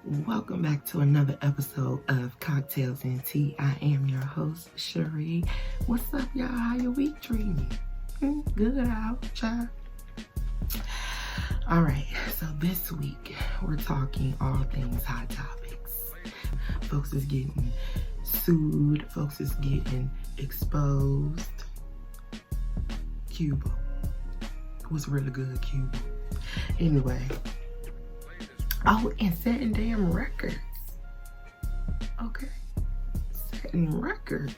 Welcome back to another episode of Cocktails and Tea. I am your host, Cherie. What's up, y'all? How your week treating you? Good out, child. All right, so this week we're talking all things hot topics. Folks is getting sued. Folks is getting exposed. Cuba. Was really good, Cuba. Anyway. Oh, and setting damn records. Okay. Setting records.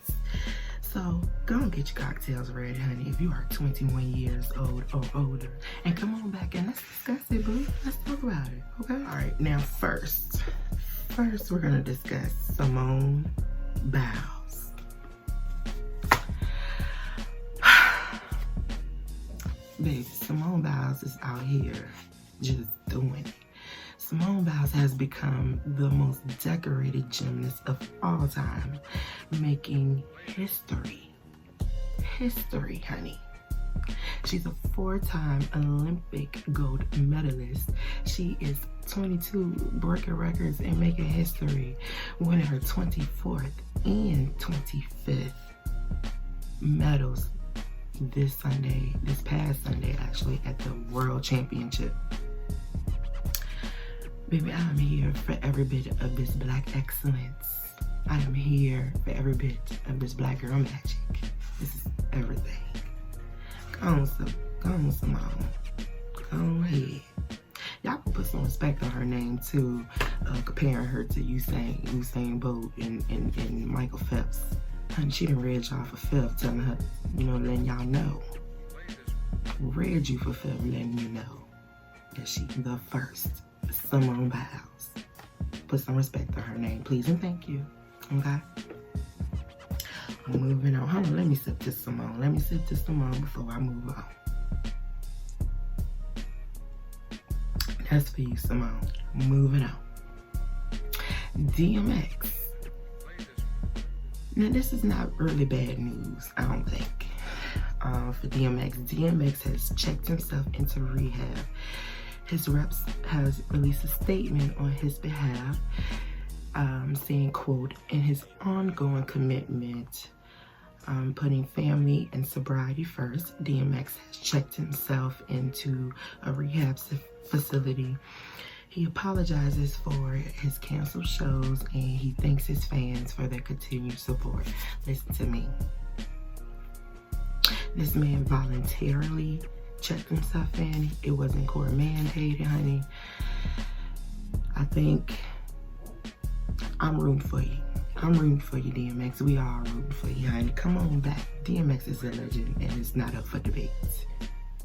So, go and get your cocktails ready, honey, if you are 21 years old or older. And come on back and let's discuss it, boo. Let's talk about it, okay? All right, now first we're going to discuss Simone Biles. Baby, Simone Biles is out here just doing it. Simone Biles has become the most decorated gymnast of all time, making history. History, honey. She's a 4-time Olympic gold medalist. She is 22, breaking records and making history, winning her 24th and 25th medals this past Sunday, actually, at the World Championship. Baby, I am here for every bit of this black excellence. I am here for every bit of this black girl magic. This is everything. Go on, Simone. Go ahead. Y'all can put some respect on her name too, comparing her to Usain Bolt and Michael Phelps. Honey, she done read y'all for fifth, telling her, letting y'all know. Read you for fifth, letting you know that she's the first Simone Biles. Put some respect on her name, please and thank you. Okay? Moving on. Hold on, let me sip this Simone. Let me sip this Simone before I move on. That's for you, Simone. Moving on. DMX. Now, this is not really bad news, I don't think, for DMX. DMX has checked himself into rehab. His reps has released a statement on his behalf, saying, quote, in his ongoing commitment, putting family and sobriety first, DMX has checked himself into a rehab facility. He apologizes for his canceled shows and he thanks his fans for their continued support. Listen to me. This man voluntarily checked himself in. It wasn't court mandated, honey. I think I'm rooting for you. I'm rooting for you, DMX. We all rooting for you, honey. Come on back. DMX is a legend and it's not up for debates.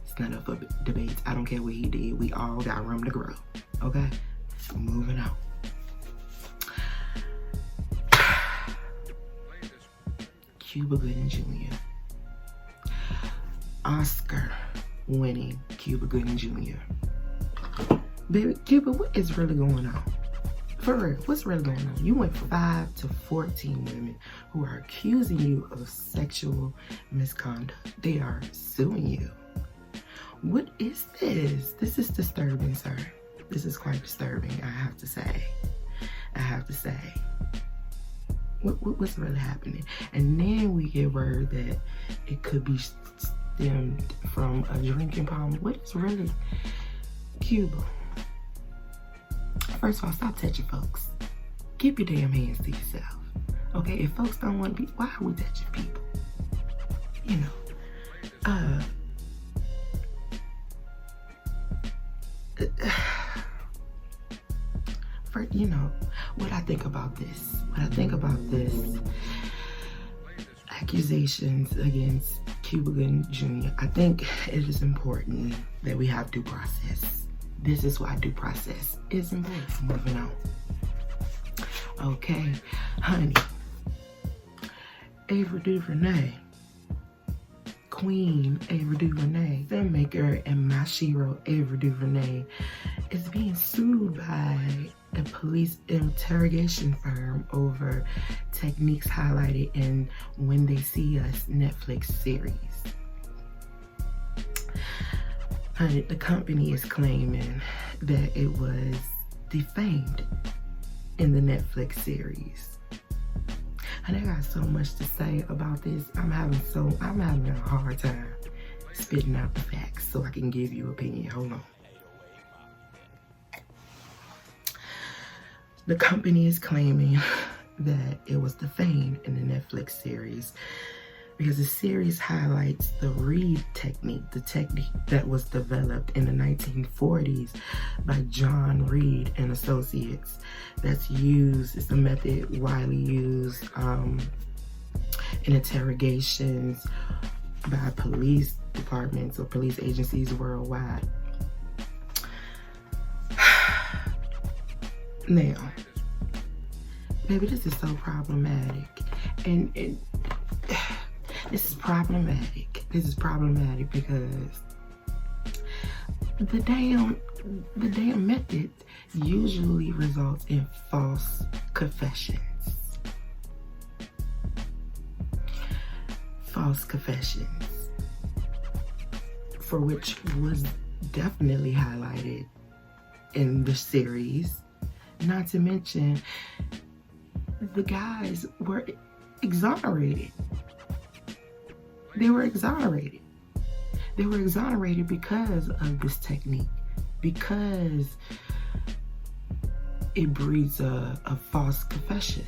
It's not up for debates. I don't care what he did. We all got room to grow. Okay? Moving on. Cuba Gooding Jr. Oscar winning Cuba Gooding Jr. Baby, Cuba, what is really going on? For real, what's really going on? You went 5 to 14 women who are accusing you of sexual misconduct. They are suing you. What is this? This is disturbing, sir. This is quite disturbing, I have to say. What's really happening? And then we get word that it could be stemmed from a drinking problem. What is really Cuba? First of all, stop touching folks. Keep your damn hands to yourself. Okay, if folks don't want to be, why are we touching people? What I think about this, accusations against Cuba Gooding Jr., I think it is important that we have due process. This is why due process is important. Moving on. Okay, honey. Ava DuVernay, Queen Ava DuVernay, filmmaker and Mashiro Ava DuVernay, is being sued by a police interrogation firm over techniques highlighted in When They See Us Netflix series. Honey, the company is claiming that it was defamed in the Netflix series. And I got so much to say about this. I'm having a hard time spitting out the facts so I can give you opinion. Hold on. The company is claiming that it was defamed in the Netflix series because the series highlights the Reid Technique, the technique that was developed in the 1940s by John Reid and Associates. It's a method widely used in interrogations by police departments or police agencies worldwide. Now, baby, this is so problematic. And this is problematic. This is problematic because the damn method usually results in false confessions. False confessions, for which was definitely highlighted in the series. Not to mention, the guys were exonerated. They were exonerated. They were exonerated because of this technique, because it breeds a false confession.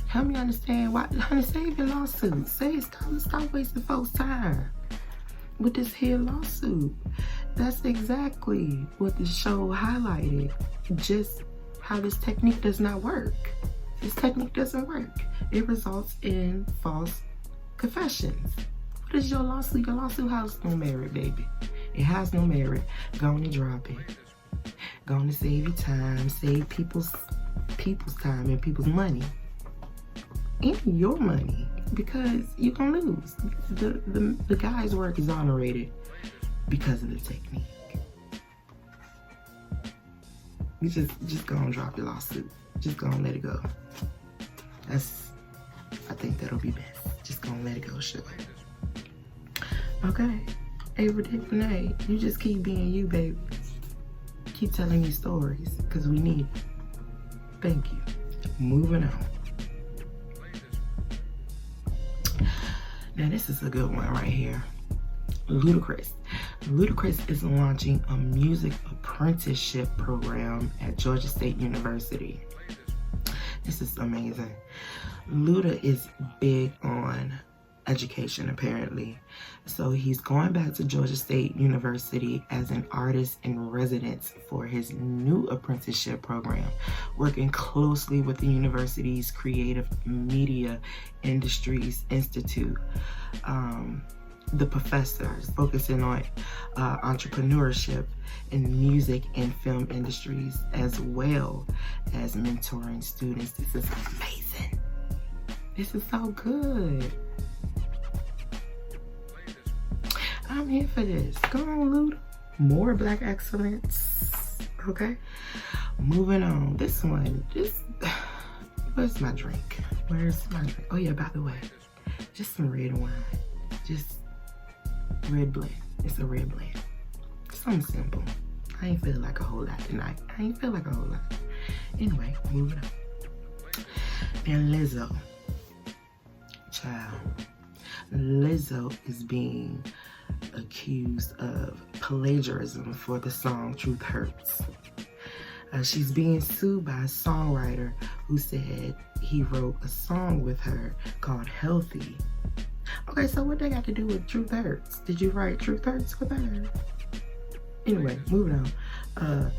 Help me understand why, honey, save your lawsuit. Stop wasting folks' time with this here lawsuit. That's exactly what the show highlighted, just how this technique does not work. This technique doesn't work. It results in false confessions. What is your lawsuit? Your lawsuit has no merit, baby. It has no merit. Go on and drop it. Go on and save your time, save people's time and people's money. And your money, because you're gonna lose. The guys were exonerated because of the technique. You just go and drop your lawsuit. Just go and let it go. I think that'll be best. Just go and let it go, sure. Okay, Reid Technique, you just keep being you, baby. Keep telling me stories, because we need it. Thank you. Moving on. Now this is a good one right here. Ludacris. Ludacris is launching a music apprenticeship program at Georgia State University. This is amazing. Luda is big on education, apparently. So he's going back to Georgia State University as an artist in residence for his new apprenticeship program, working closely with the university's Creative Media Industries Institute. The professors focusing on entrepreneurship in music and film industries, as well as mentoring students. This is amazing. This is so good. I'm here for this. Go on, Luda. More Black excellence. Okay. Moving on. This one. Where's my drink? Where's my drink? Oh yeah, by the way, just some red wine. Just red blend. It's a red blend. Something simple. I ain't feel like a whole lot tonight. Anyway, moving on. And Lizzo. Child. Lizzo is being accused of plagiarism for the song Truth Hurts. She's being sued by a songwriter who said he wrote a song with her called Healthy. Okay, so what they got to do with Truth Hurts? Did you write Truth Hurts with her? Anyway, moving on.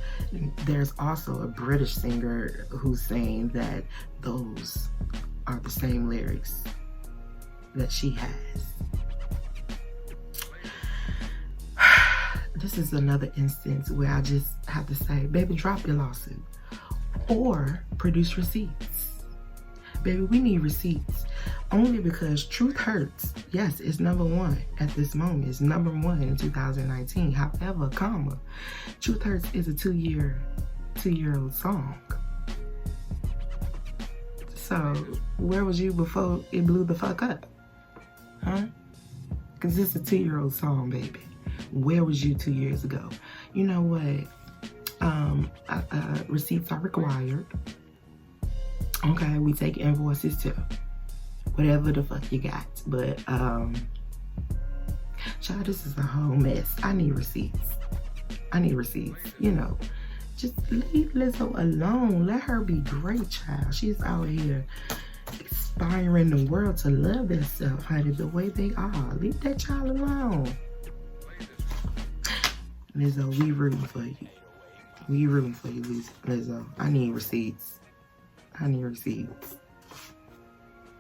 There's also a British singer who's saying that those are the same lyrics that she has. This is another instance where I just have to say, baby, drop your lawsuit or produce receipts. Baby, we need receipts. Only because Truth Hurts, yes, it's #1 at this moment. It's #1 in 2019. However, Truth Hurts is a two-year-old song. So where was you before it blew the fuck up? Huh? Because it's a 2-year-old song, baby. Where was you 2 years ago? You know what? Receipts are required. Okay, we take invoices too. Whatever the fuck you got. But, child, this is a whole mess. I need receipts. You know, just leave Lizzo alone. Let her be great, child. She's out here inspiring the world to love themselves, honey, the way they are. Leave that child alone. Lizzo, we rooting for you. We rooting for you, Lizzo. I need receipts.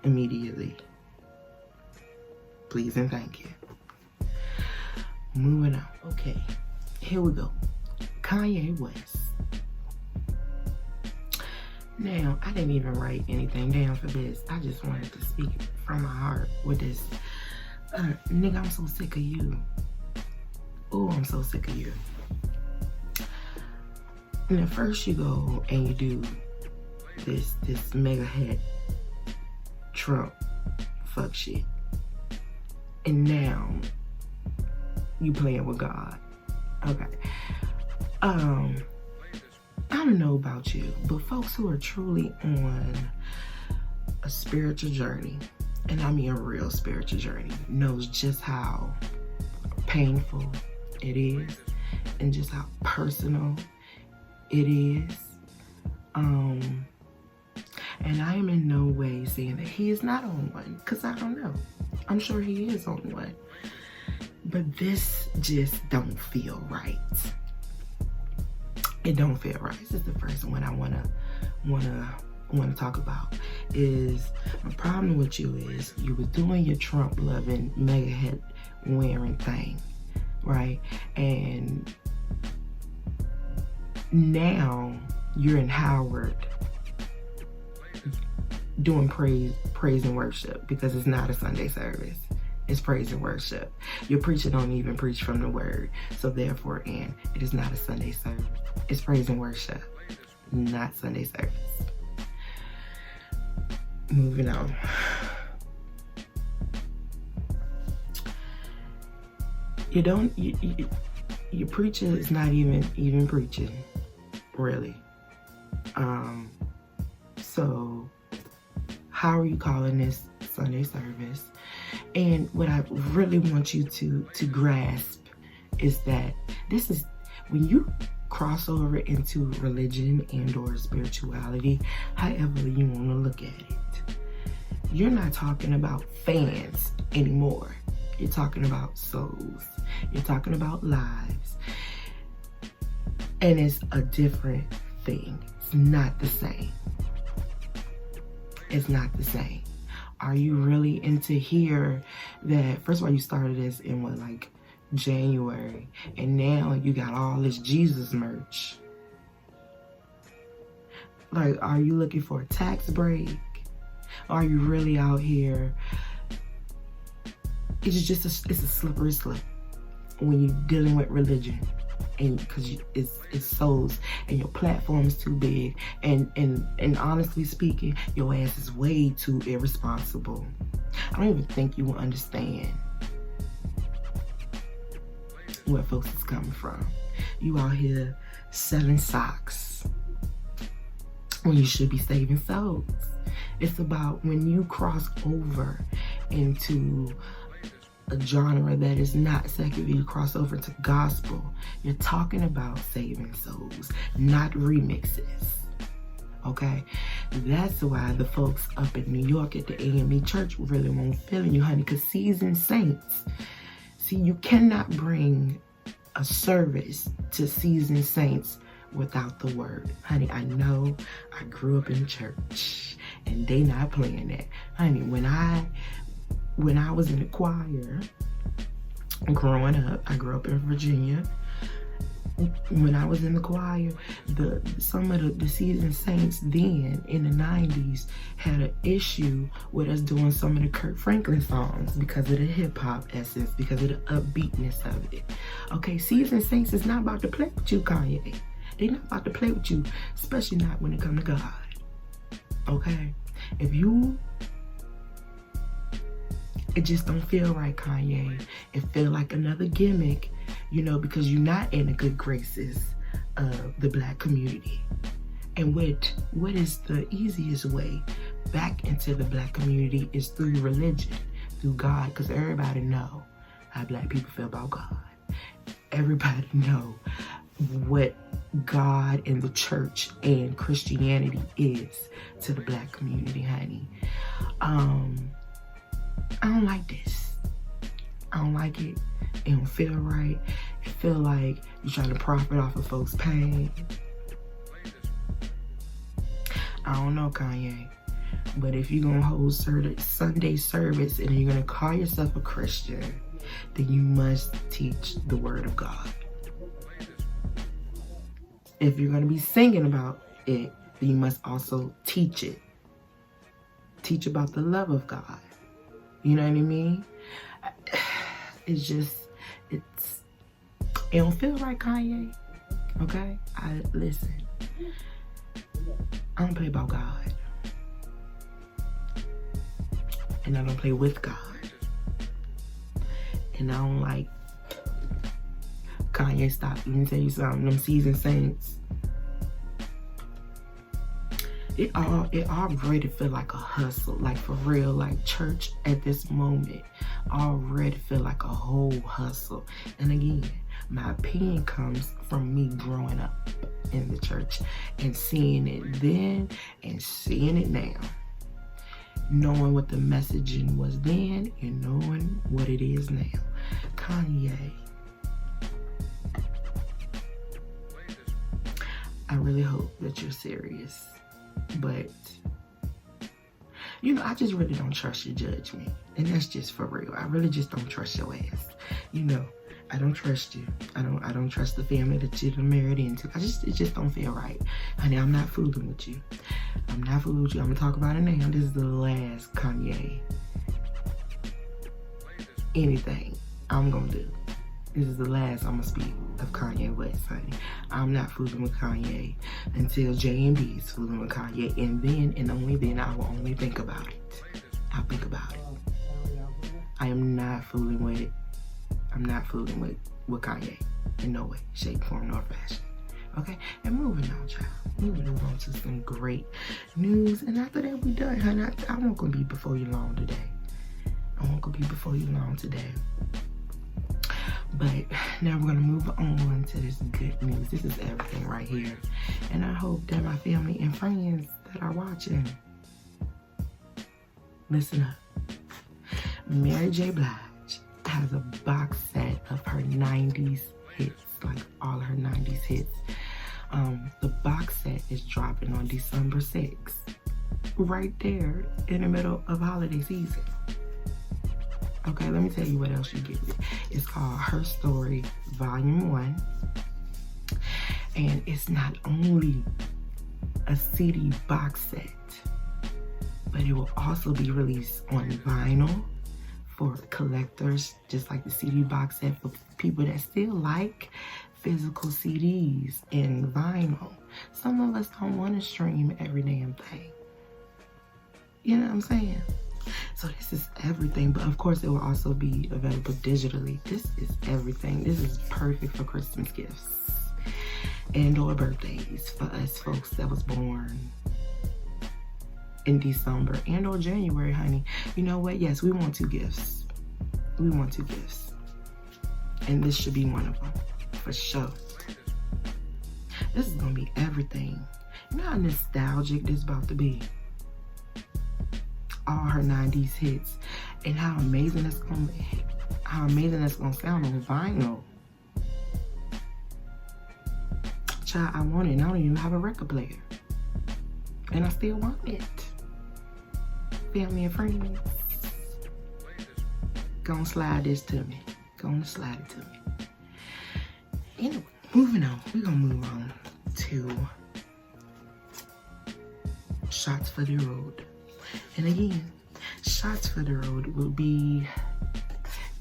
Immediately. Please and thank you. Moving on. Okay, here we go. Kanye West. Now, I didn't even write anything down for this. I just wanted to speak from my heart with this. Nigga, I'm so sick of you. Oh, I'm so sick of you. And at first you go and you do this mega head Trump fuck shit. And now you playing with God. Okay. I don't know about you, but folks who are truly on a spiritual journey, and I mean a real spiritual journey, knows just how painful it is and just how personal it is. And I am in no way saying that he is not on one, because I don't know. I'm sure he is on one. But this just don't feel right. It don't feel right. This is the first one I wanna talk about. Is my problem with you is you was doing your Trump loving mega head wearing thing, right? And now you're in Howard doing praise and worship, because it's not a Sunday service. It's praise and worship. Your preacher don't even preach from the word. So therefore, it is not a Sunday service. It's praise and worship, not Sunday service. Moving on. Your preacher is not even preaching, really. So how are you calling this Sunday service? And what I really want you to grasp is that this is, when you cross over into religion and or spirituality, however you want to look at it, you're not talking about fans anymore. You're talking about souls. You're talking about lives. And it's a different thing. It's not the same. It's not the same. Are you really into here that, first of all, you started this in what, like January, and now you got all this Jesus merch? Like, are you looking for a tax break? Are you really out here? It's just it's a slippery slope when you're dealing with religion, and because it's souls, and your platform is too big, and honestly speaking, your ass is way too irresponsible. I don't even think you will understand where folks is coming from. You out here selling socks when you should be saving souls. It's about when you cross over into a genre that is not secular, you cross over to gospel, you're talking about saving souls, not remixes. Okay? That's why the folks up in New York at the AME church really won't feel you, honey, because seasoned saints, see, you cannot bring a service to seasoned saints without the word. Honey, I know, I grew up in church and they not playing that. Honey, when I was in the choir growing up, I grew up in Virginia. When I was in the choir, some of the seasoned saints then in the 90s had an issue with us doing some of the Kirk Franklin songs because of the hip hop essence, because of the upbeatness of it. Okay, seasoned saints is not about to play with you, Kanye. They're not about to play with you, especially not when it comes to God. Okay, it just don't feel right, Kanye. It feel like another gimmick, you know, because you're not in the good graces of the Black community. And what is the easiest way back into the Black community is through religion, through God, because everybody know how Black people feel about God. Everybody know what God and the church and Christianity is to the Black community, honey. I don't like this. I don't like it. It don't feel right. It feel like you're trying to profit off of folks' pain. I don't know, Kanye, but if you're gonna hold Sunday service and you're gonna call yourself a Christian, then you must teach the word of God. If you're gonna be singing about it, then you must also teach it. Teach about the love of God. You know what I mean? It don't feel right, Kanye. Okay? Listen. I don't play about God. And I don't play with God. And I don't like Kanye. Stop. Let me tell you something. Them seasoned saints. It already feel like a hustle. Like for real. Like church at this moment already feel like a whole hustle. And again, my opinion comes from me growing up in the church and seeing it then and seeing it now. Knowing what the messaging was then and knowing what it is now. Kanye, I really hope that you're serious. But, you know, I just really don't trust your judgment. And that's just for real. I really just don't trust your ass. You know, I don't trust you. I don't trust the family that you're married into. It just don't feel right. Honey, I'm not fooling with you. I'm not fooling with you. I'm gonna talk about it now. This is the last Kanye anything I'm gonna do. This is the last I'm gonna speak of Kanye West, honey. I'm not fooling with Kanye until J&B is fooling with Kanye, and then and only then I will only think about it. I'll think about it. I am not fooling with it. I'm not fooling with Kanye in no way, shape, form, nor fashion. Okay? And moving on, child. Moving on to some great news. And after that, we done, honey. I won't gonna be before you long today. But now we're gonna move on to this good news. This is everything right here. And I hope that my family and friends that are watching, listen up. Mary J. Blige has a box set of her 90s hits, like all her 90s hits. The box set is dropping on December 6th, right there in the middle of holiday season. Okay, let me tell you what else you get with it. It's called Her Story Volume 1. And it's not only a CD box set, but it will also be released on vinyl for collectors, just like the CD box set for people that still like physical CDs and vinyl. Some of us don't want to stream every damn thing. You know what I'm saying? So this is everything, but of course it will also be available digitally. This is everything. This is perfect for Christmas gifts and or birthdays for us folks that was born in December and or January, honey. You know what? Yes, we want 2 gifts. We want 2 gifts. And this should be one of them, for sure. This is gonna be everything. You know how nostalgic this is about to be? All her 90s hits, and how amazing that's gonna sound on vinyl. Child, I want it, and I don't even have a record player, and I still want it. Family and friends, gonna slide this to me. Gonna slide it to me. Anyway, moving on. We're gonna move on to Shots for the Road. And again, Shots for the Road will be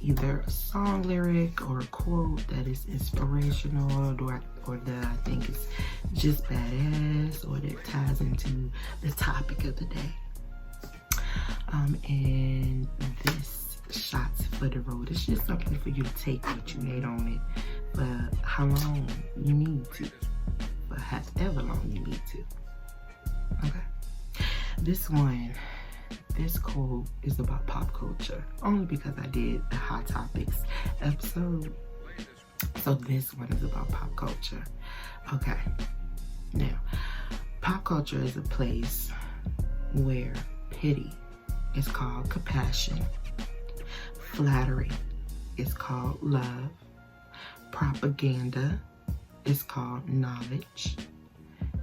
either a song lyric or a quote that is inspirational or that I think is just badass or that ties into the topic of the day. And this Shots for the Road, it's just something for you to take what you made on it for how long you need to. however long you need to. Okay? This quote is about pop culture, only because I did a Hot Topics episode. So this one is about pop culture. Okay. Now, pop culture is a place where pity is called compassion, flattery is called love, propaganda is called knowledge,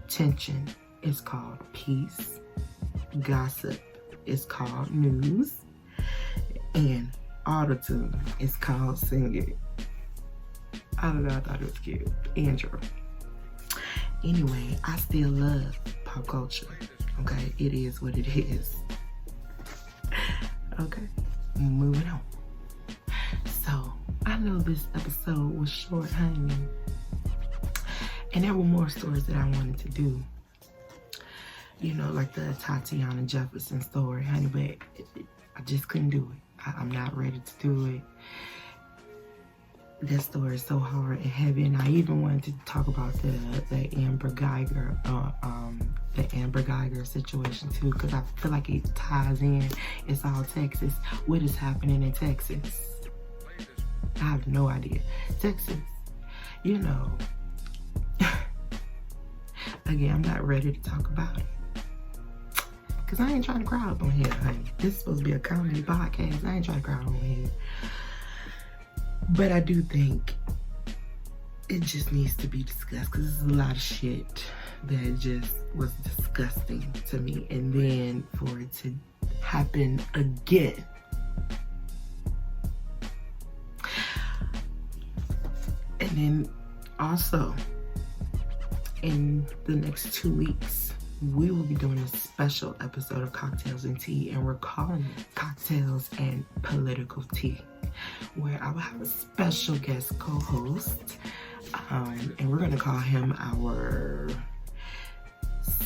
tension is called peace, gossip is called news, and autotune is called singing. I don't know, I thought it was cute. Andrew. Anyway, I still love pop culture. Okay, it is what it is. Okay, moving on. So, I know this episode was short, honey. And there were more stories that I wanted to do. You know, like the Tatiana Jefferson story, honey, but I just couldn't do it. I'm not ready to do it. That story is so hard and heavy, and I even wanted to talk about the Amber Geiger situation too, because I feel like it ties in. It's all Texas. What is happening in Texas? I have no idea. Texas, you know. Again, I'm not ready to talk about it, because I ain't trying to cry up on here, honey. This is supposed to be a comedy podcast. I ain't trying to cry on here. But I do think it just needs to be discussed, because there's a lot of shit that just was disgusting to me. And then for it to happen again. And then also, in the next 2 weeks, we will be doing a special episode of Cocktails and Tea, and we're calling it Cocktails and Political Tea, where I will have a special guest co-host, and we're gonna call him our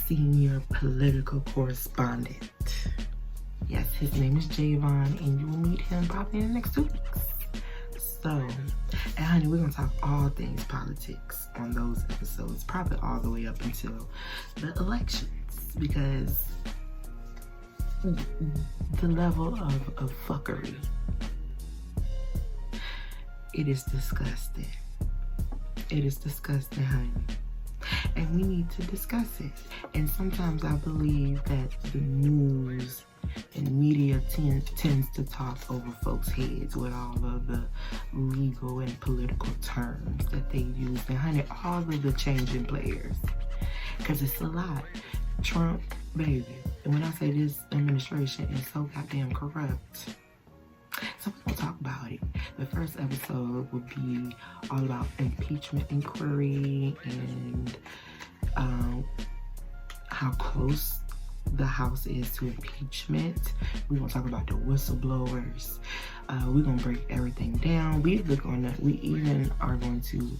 senior political correspondent. Yes, his name is Javon, and you will meet him probably in the next 2 weeks. So, and honey, we're gonna talk all things politics on those episodes, probably all the way up until the elections, because the level of fuckery, it is disgusting. It is disgusting, honey. And we need to discuss it. And sometimes I believe that the news and media tends to talk over folks' heads with all of the legal and political terms that they use. And honey, all of the changing players. Because it's a lot. Trump, baby. And when I say this administration is so goddamn corrupt, so we're gonna talk about it. The first episode will be all about impeachment inquiry and how close the House is to impeachment. We're gonna talk about the whistleblowers. We're gonna break everything down. We even are going to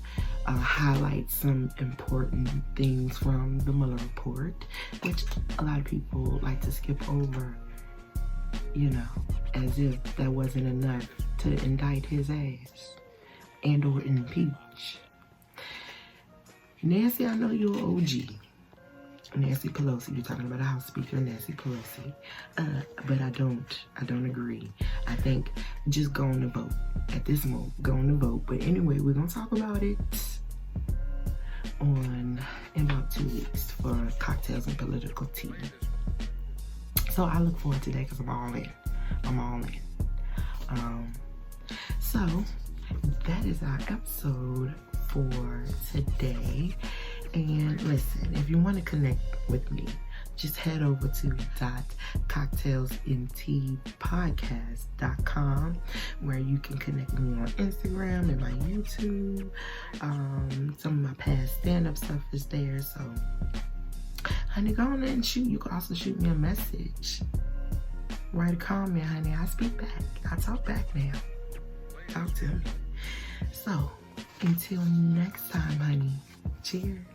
highlight some important things from the Mueller report, which a lot of people like to skip over, you know, as if that wasn't enough to indict his ass and or impeach. Nancy, I know you're an OG. Nancy Pelosi, you're talking about House Speaker Nancy Pelosi, but I don't agree. I think just go on the vote at this moment. Go on the vote. But anyway, we're gonna talk about it in about 2 weeks for Cocktails and Political Tea. So I look forward to that because I'm all in. So that is our episode for today. And listen, if you want to connect with me, just head over to cocktailsandteapodcast.com, where you can connect with me on Instagram and my YouTube. Some of my past stand-up stuff is there. So, honey, go on and shoot. You can also shoot me a message. Write a comment, honey. I speak back. I talk back now. Talk to me. So, until next time, honey. Cheers.